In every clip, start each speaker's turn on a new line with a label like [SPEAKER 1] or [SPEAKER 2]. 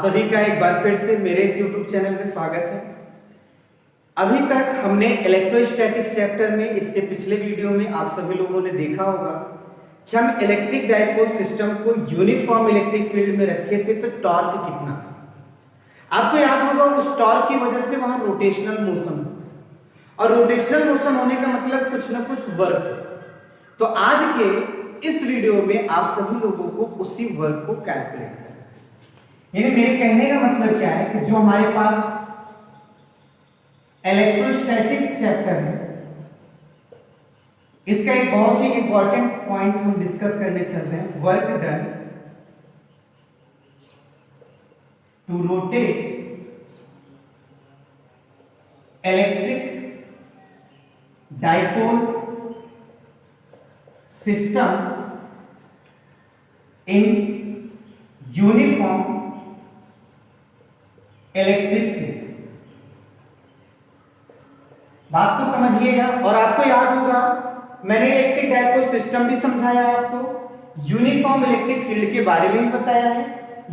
[SPEAKER 1] सभी का एक बार फिर से मेरे इस YouTube चैनल में स्वागत है। अभी तक हमने इलेक्ट्रोस्टैटिक चैप्टर में इसके पिछले वीडियो में आप सभी लोगों ने देखा होगा कि हम इलेक्ट्रिक डाइपोल सिस्टम को यूनिफॉर्म इलेक्ट्रिक फील्ड में रखे थे तो टॉर्क कितना था। आपको याद होगा उस टॉर्क की वजह से वहां रोटेशनल मोशन और रोटेशनल मोशन होने का मतलब कुछ ना कुछ वर्क। तो आज के इस वीडियो में आप सभी लोगों को उसी वर्क को कैलकुलेट करना है। यानी मेरे कहने का मतलब क्या है कि जो हमारे पास इलेक्ट्रोस्टैटिक्स चैप्टर है इसका एक बहुत ही इंपॉर्टेंट पॉइंट हम डिस्कस करने चल रहे हैं, work done to rotate electric dipole system in uniform electric field. बात को समझिएगा और आपको याद होगा मैंने इलेक्ट्रिक डाइपोल सिस्टम भी समझाया है, आपको यूनिफॉर्म इलेक्ट्रिक फील्ड के बारे में भी बताया है।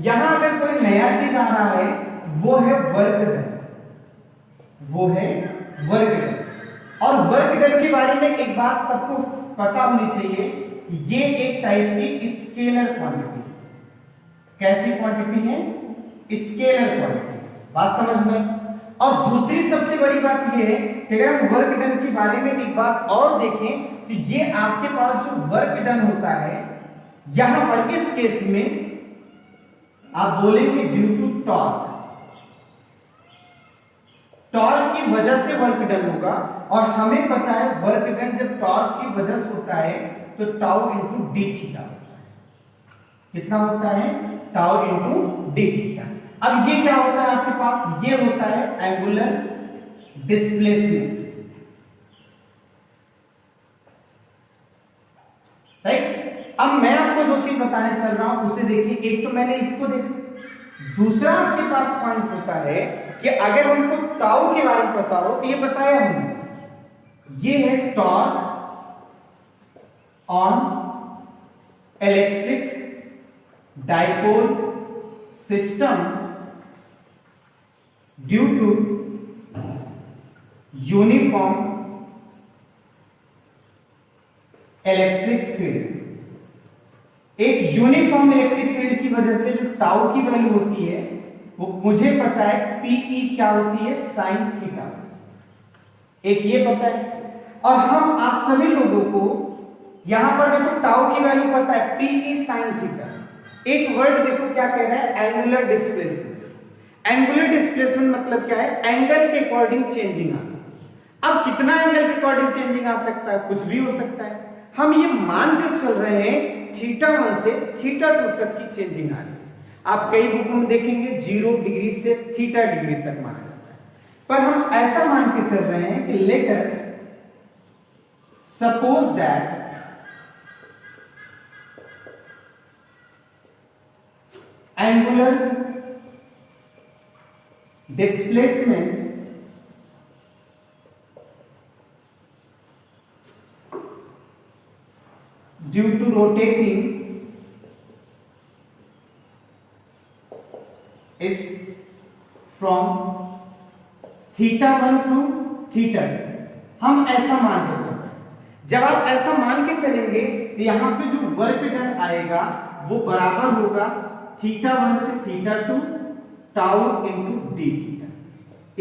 [SPEAKER 1] यहां अगर कोई नया चीज आ रहा है वो है वर्क डन, वो है वर्क डन। और वर्क डन के बारे में एक बात सबको पता होनी चाहिए, ये एक टाइप की स्केलर क्वांटिटी। कैसी क्वांटिटी है? Scalar quantity. बात समझ में। और दूसरी सबसे बड़ी बात ये है कि अगर हम वर्क डन के बारे में एक बात और देखें तो ये आपके पास जो वर्क डन होता है यहां पर इस केस में आप बोलेंगे ड्यू टू टॉर्क। टॉर्क की वजह से वर्क डन होगा और हमें पता है वर्क डन जब टॉर्क की वजह से होता है तो टाउ इंटू डी थीटा होता है। कितना होता है? Tau into D theta. अब ये क्या होता है आपके पास? ये होता है एंगुलर डिस्प्लेसमेंट, राइट। अब मैं आपको जो चीज बताने चल रहा हूं उसे देखिए। एक तो मैंने इसको देखा, दूसरा आपके पास पॉइंट होता है कि अगर हमको टाउ के बारे में पता हो तो ये बताया हमने, ये है torque on electric dipole system due to uniform electric field. एक यूनिफॉर्म इलेक्ट्रिक फील्ड की वजह से जो टाउ की वैल्यू होती है वो मुझे पता है पीई क्या होती है? Sine theta. एक ये पता है और हम आप सभी लोगों को यहां पर देखो टाउ की वैल्यू पता है पीई साइन थीटा। एक वर्ड देखो क्या कह रहा है? Angular displacement. एंगुलर डिस्प्लेसमेंट मतलब क्या है? एंगल के अकॉर्डिंग चेंजिंग आना। अब कितना एंगल के अकॉर्डिंग चेंजिंग आ सकता है? कुछ भी हो सकता है। हम ये मानकर चल रहे हैं θ1 से θ2 तक की चेंजिंग आ रही है। आप कई बुकों में देखेंगे 0 डिग्री से θ डिग्री तक माना जाता है, पर हम ऐसा मान के चल रहे हैं कि let us suppose that angular displacement due to rotating is from θ1 to θ2। हम ऐसा मान के चलते हैं। जब आप ऐसा मान के चलेंगे तो यहां पे जो वर्क डन आएगा वो बराबर होगा θ1 से θ2 टाउ इंटू डी थीटा।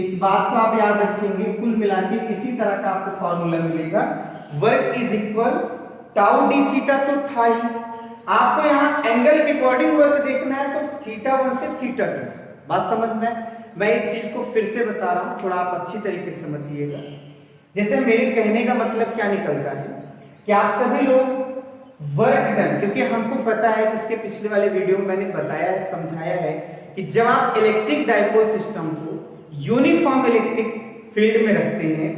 [SPEAKER 1] इस बात को आप याद रखेंगे। कुल मिला के इसी तरह का आपको फॉर्मूला मिलेगा। Work is equal tau D theta तो था ही, आपको यहाँ एंगल के अकॉर्डिंग वर्क देखना है तो θ1 से θ2। बात समझ में? मैं इस चीज को फिर से बता रहा हूं, थोड़ा आप अच्छी तरीके से समझिएगा। जैसे मेरे कहने का मतलब क्या निकलता है कि आप सभी लोग वर्क डन, क्योंकि हमको पता है इसके पिछले वाले वीडियो में मैंने बताया है, समझाया है कि जब आप इलेक्ट्रिक डाइपोल सिस्टम को यूनिफॉर्म इलेक्ट्रिक फील्ड में रखते हैं,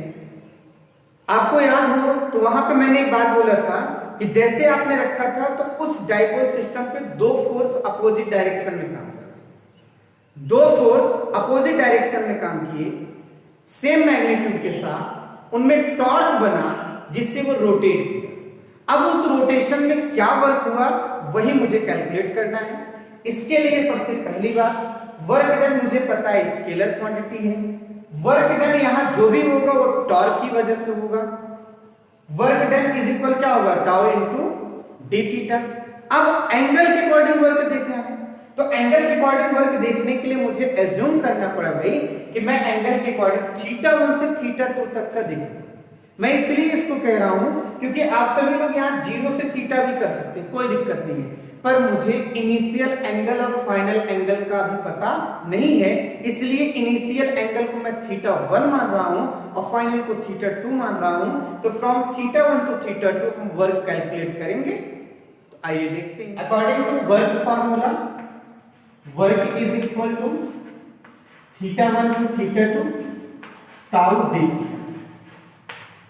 [SPEAKER 1] आपको याद हो तो वहां पे मैंने एक बात बोला था कि जैसे आपने रखा था तो उस डाइपोल सिस्टम पे दो फोर्स अपोजिट डायरेक्शन में काम किए, दो फोर्स अपोजिट डायरेक्शन में काम किए सेम मैग्नीट्यूड के साथ, उनमें टॉर्क बना जिससे वो रोटेट किया। अब उस रोटेशन में क्या वर्क हुआ वही मुझे कैलकुलेट करना है। इसके लिए सबसे पहली बात वर्क डन मुझे पता है स्केलर क्वांटिटी है, वर्क डन यहां जो भी होगा वो टॉर्क की वजह से होगा। वर्क डन इज इक्वल क्या होगा, टाउ इनटू डी थीटा। अब एंगल के अकॉर्डिंग वर्क देखना है, तो एंगल के अकॉर्डिंग वर्क देखने के लिए मुझे एज्यूम करना पड़ा भाई कि मैं एंगल के अकॉर्डिंग θ1 से θ2 तक का देखूं। मैं इसलिए इसको कह रहा हूं क्योंकि आप सभी लोग यहाँ 0 से θ भी कर सकते हैं, कोई दिक्कत नहीं है, पर मुझे इनिशियल एंगल और फाइनल एंगल का भी पता नहीं है, इसलिए इनिशियल एंगल को मैं θ1 मान रहा हूं और फाइनल को θ2 मान रहा हूं। तो फ्रॉम θ1 टू θ2 हम वर्क कैलकुलेट करेंगे। तो आइए देखते हैं। According to work formula, work is equal to θ1 to θ2 tau d.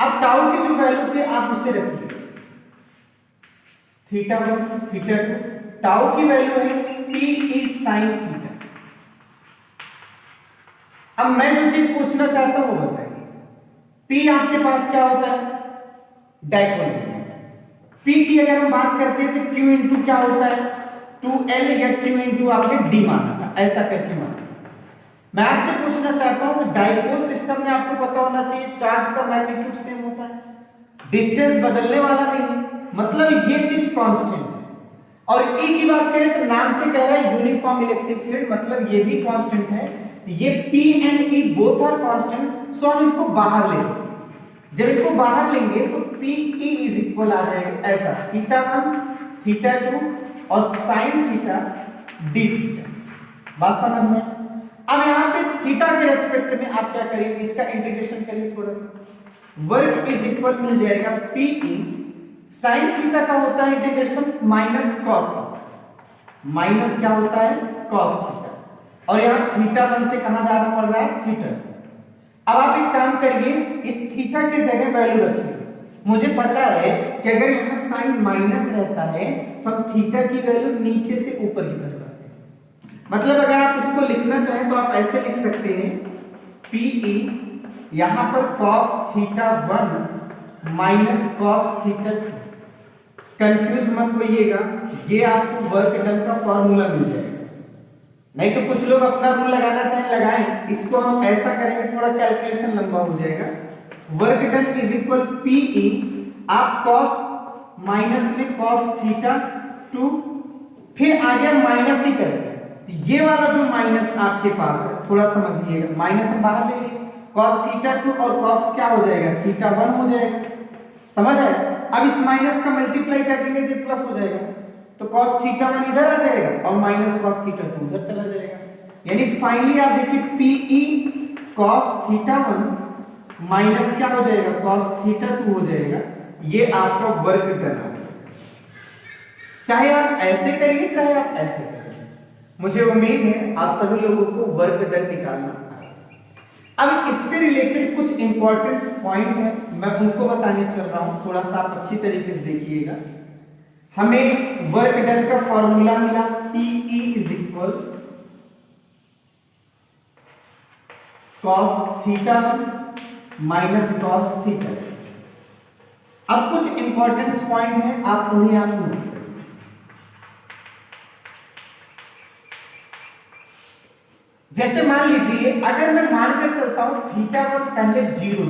[SPEAKER 1] अब टाउ की जो वैल्यू थी आप उसे रखिए, θ1 θ2, टाउ की वैल्यू है p is sin थीटा। अब मैं जो चीज पूछना चाहता हूं वो बताइए, p आपके पास क्या होता है, डाइपोल। p की अगर हम बात करते हैं तो q इंटू क्या होता है, 2l या q इंटू आपने d माना था, ऐसा करके माना। मैं आपसे पूछना चाहता हूं कि डाइपोल सिस्टम में आपको पता होना चाहिए चार्ज का मैग्नीट्यूड सेम होता है, डिस्टेंस बदलने वाला नहीं है, मतलब ये चीज कांस्टेंट है। और E की बात करें तो नाम से कह रहा है यूनिफॉर्म इलेक्ट्रिक फील्ड, मतलब ये भी कांस्टेंट है, ये P and E both are constant. So हम इसको बाहर लेंगे, जब इसको बाहर लेंगे तो PE इज इक्वल आ जाएगा ऐसा, θ1 θ2 और sin थीटा d थीटा। बात समझ में? अब यहाँ पे थीटा के रेस्पेक्ट में आप क्या करेंगे, इसका इंटीग्रेशन करिए थोड़ा सा, वर्क इज इक्वल मिल जाएगा PE साइन थीटा का होता है integration minus cos theta, minus क्या होता है कॉस थीटा, और यहाँ θ1 से कहां जाना पड़ रहा है थीटा। अब आप एक काम करिए, इस थीटा की जगह वैल्यू रखिए। मुझे पता है कि अगर यहाँ साइन माइनस रहता है तो हम थीटा की वैल्यू नीचे से ऊपर की तरफ रखते हैं। मतलब अगर आप इसको लिखना चाहें तो आप ऐसे लिख सकते हैं, PE यहां पर cos θ1 माइनस cos θ2। कंफ्यूज मत होइएगा, ये आपको वर्क डन का फॉर्मूला मिल जाएगा। नहीं तो कुछ लोग अपना रूल लगाना चाहे लगाएं, इसको हम ऐसा करेंगे थोड़ा कैलकुलेशन लंबा हो जाएगा। Work done is equal PE, आप cos माइनस में cos θ2, फिर आगे माइनस ही करेंगे। ये वाला जो माइनस आपके पास है थोड़ा समझिएगा, माइनस हम बाहर ले लेंगे, cos θ2 और cos क्या हो जाएगा θ1 हो जाएगा, समझ आए? अब इस माइनस का मल्टीप्लाई कर देंगे तो प्लस हो जाएगा, तो cos θ1 इधर आ जाएगा और माइनस cos θ2 उधर चला जाएगा। यानी फाइनली आप देखिए PE cos θ1 माइनस क्या हो जाएगा cos θ2 हो जाएगा। ये आपका वर्क डन है, चाहे आप ऐसे करिए चाहे आप ऐसे करिए। मुझे उम्मीद है आप सभी लोगों को वर्क डन निकालना। अब इससे रिलेटेड कुछ इंपॉर्टेंट पॉइंट है, मैं उनको बताने चल रहा हूं, थोड़ा सा आप अच्छी तरीके से देखिएगा। हमें वर्क डन का फॉर्मूला मिला, PE is equal cos θ1 minus cos θ। अब कुछ इंपॉर्टेंट पॉइंट है, आप उन्हें आप नोट करें। जैसे मान लीजिए अगर मैं मानकर चलता हूं θ1 पहले 0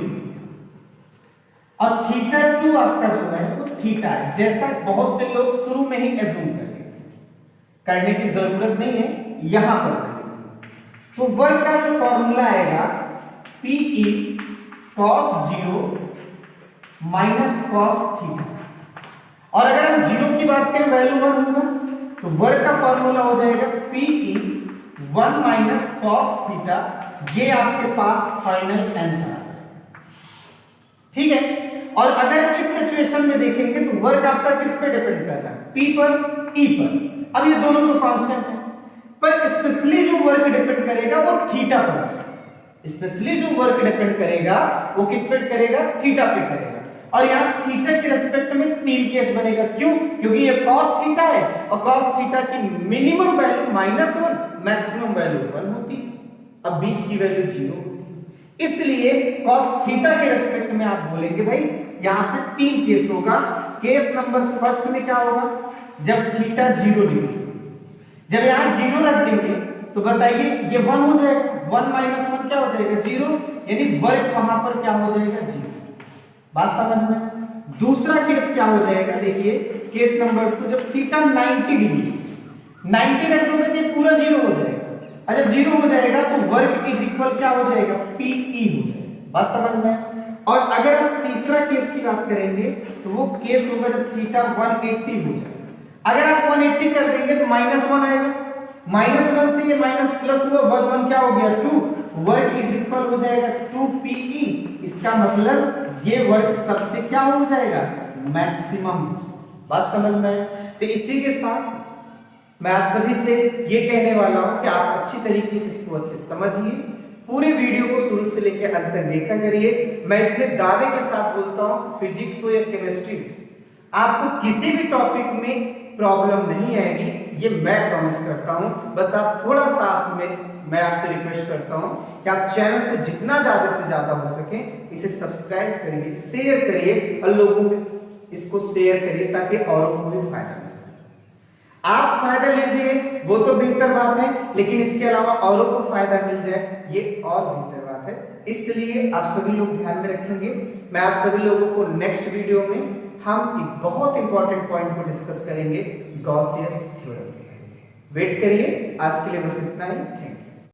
[SPEAKER 1] और θ2 आपका जो है वो थीटा है, जैसा बहुत से लोग शुरू में ही एज्यूम करने की जरूरत नहीं है, यहां पर तो वर्क का जो फॉर्मूला आएगा PE cos 0 minus cos theta. और अगर हम 0 की बात करें वैल्यू 1 होगा तो वर्क का फॉर्मूला हो जाएगा PE 1 माइनस cos थीटा। ये आपके पास फाइनल आंसर है, ठीक है। और अगर इस सिचुएशन में देखेंगे तो वर्क आपका किस पे डिपेंड कर रहा है, P पर E पर। अब ये दोनों तो कांस्टेंट है, पर स्पेशली जो वर्क डिपेंड करेगा वो थीटा पर। स्पेशली जो वर्क डिपेंड करेगा वो किस पे करेगा, थीटा पे करेगा। और यहाँ थीटा के रेस्पेक्ट में 3 केस बनेगा, क्यों? क्योंकि ये cos थीटा है और cos थीटा की मिनिमम वैल्यू -1, मैक्सिमम वैल्यू 1 होती है, अब बीच की वैल्यू 0 होती है। इसलिए cos थीटा के रेस्पेक्ट में आप बोलेंगे भाई यहाँ पे 3 केस होगा। केस नंबर फर्स्ट में क्या होगा, जब थीटा 0 डिग्री, जब यहाँ 0 रख देंगे तो बताइए ये 1 हो जाएगा, 1 माइनस 1 क्या हो जाएगा 0, यानी वर्क वहां पर क्या हो जाएगा 0। बात समझ में। दूसरा केस क्या हो जाएगा, देखिए केस नंबर 2, जब थीटा 90 डिग्री 90 रख दोगे तो पूरा 0 हो जाएगा, और जब 0 हो जाएगा तो वर्क इज इक्वल क्या हो जाएगा PE हो जाएगा। बात समझ में। और अगर आप तीसरा केस की बात करेंगे तो वो केस होगा जब थीटा 180 हो जाए। अगर आप 180 कर देंगे तो -1 आएगा, -1 से ये माइनस प्लस हुआ, 1 क्या हो गया 2, वर्क इज इक्वल हो जाएगा 2PE। इसका मतलब ये वर्क सबसे क्या हो जाएगा मैक्सिमम। बात समझ में। तो इसी के साथ मैं आप सभी से ये कहने वाला हूं कि आप अच्छी तरीके से इसको अच्छे से समझिए, पूरे वीडियो को शुरू से लेकर अंत तक देखा करिए। मैं इतने दावे के साथ बोलता हूं फिजिक्स हो या केमिस्ट्री, आपको किसी भी टॉपिक में प्रॉब्लम नहीं आएगी, ये मैं प्रॉमिस करता हूं। बस आप थोड़ा सा मैं आपसे रिक्वेस्ट करता हूं कि आप चैनल को जितना ज्यादा से ज्यादा हो सके इसे सब्सक्राइब करिए, शेयर करिए और लोगों को इसको शेयर करिए ताकि औरों को भी फायदा मिले। आप फायदा लीजिए वो तो बेहतर बात है, लेकिन इसके अलावा औरों को फायदा मिल जाए ये और बेहतर बात है। इसलिए आप सभी लोग ध्यान में रखेंगे। मैं आप सभी लोगों को नेक्स्ट वीडियो में हम एक बहुत इंपॉर्टेंट पॉइंट को डिस्कस करेंगे, गॉसियन थ्योरम। वेट करिए, आज के लिए बस इतना ही।